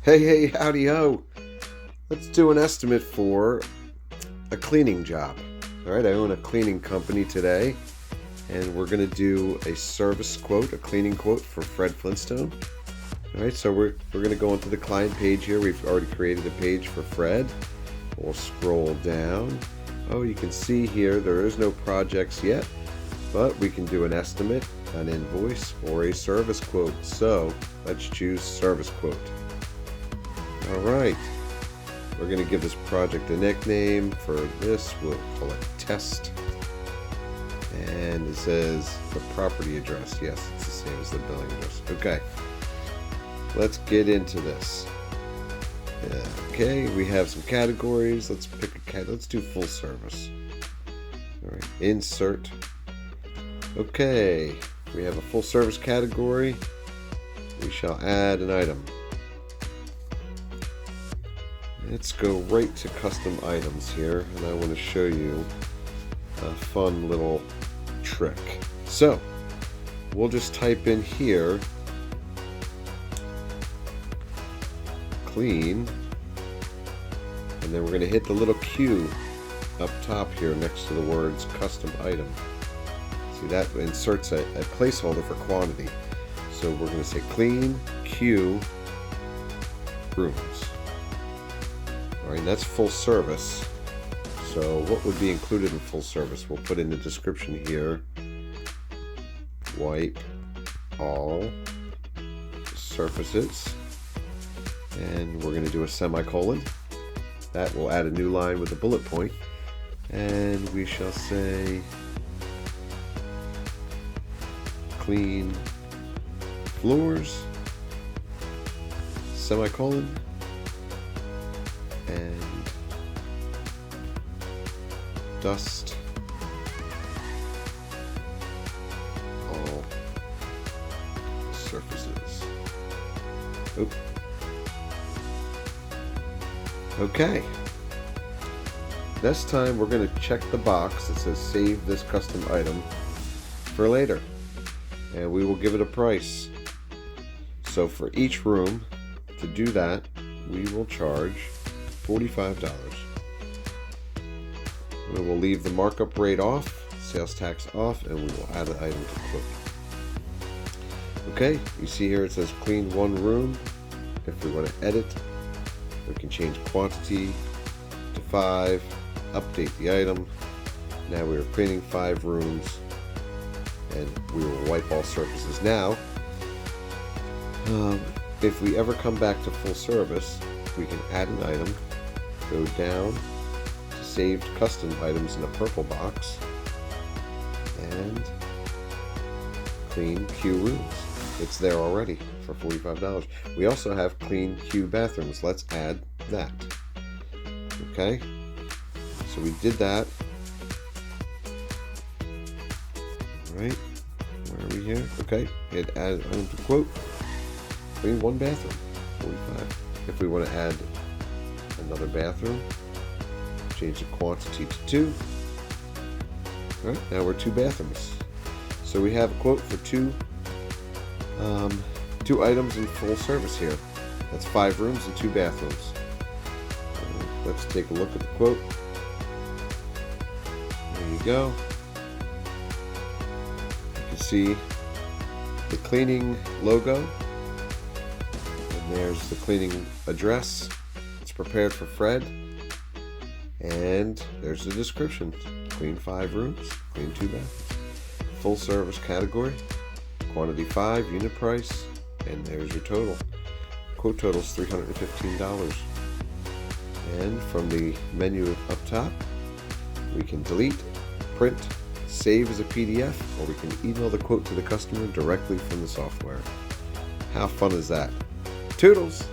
Hey, howdy ho. Let's do an estimate for a cleaning job. All right, I own a cleaning company today, and we're going to do a service quote, a cleaning quote for Fred Flintstone. All right, so we're going to go into the client page here. We've already created a page for Fred. We'll scroll down. Oh, you can see here there is no projects yet, but we can do an estimate, an invoice, or a service quote. So let's choose service quote. Alright, we're going to give this project a nickname. For this, we'll call it test. And it says the property address. Yes, it's the same as the billing address. Okay, let's get into this. Okay, we have some categories. Let's pick a let's do full service. Alright, insert. Okay, we have a full service category. We shall add an item. Let's go right to custom items here, and I want to show you a fun little trick. So we'll just type in here clean, and then we're going to hit the little Q up top here next to the words custom item. See, that inserts a placeholder for quantity. So we're going to say clean Q rooms. Alright, that's full service. So what would be included in full service? We'll put in the description here. Wipe all surfaces. And we're going to do a semicolon. That will add a new line with a bullet point. And we shall say clean floors, semicolon, and dust all surfaces. Oop. Okay. This time we're going to check the box that says save this custom item for later, and we will give it a price. So for each room, to do that, we will charge $45. We will leave the markup rate off, sales tax off, and we will add an item to quote. Okay, you see here it says clean one room. If we want to edit, we can change quantity to 5, update the item. Now we are cleaning 5 rooms, and we will wipe all surfaces. Now, if we ever come back to full service, we can add an item, go down to saved custom items in a purple box, and clean Q rooms. It's there already for $45. We also have clean Q bathrooms. Let's add that. Okay, so we did that. Alright, where are we here? Okay, it added item to quote. Clean one bathroom, 45. If we want to add another bathroom, change the quantity to 2. Alright, now we're 2 bathrooms. So we have a quote for two items in full service here. That's 5 rooms and 2 bathrooms. Let's take a look at the quote. There you go. You can see the cleaning logo. There's the cleaning address. It's prepared for Fred. And there's the description. Clean 5 rooms, clean 2 bathrooms. Full service category. Quantity 5, unit price. And there's your total. Quote total is $315. And from the menu up top, we can delete, print, save as a PDF, or we can email the quote to the customer directly from the software. How fun is that? Toodles!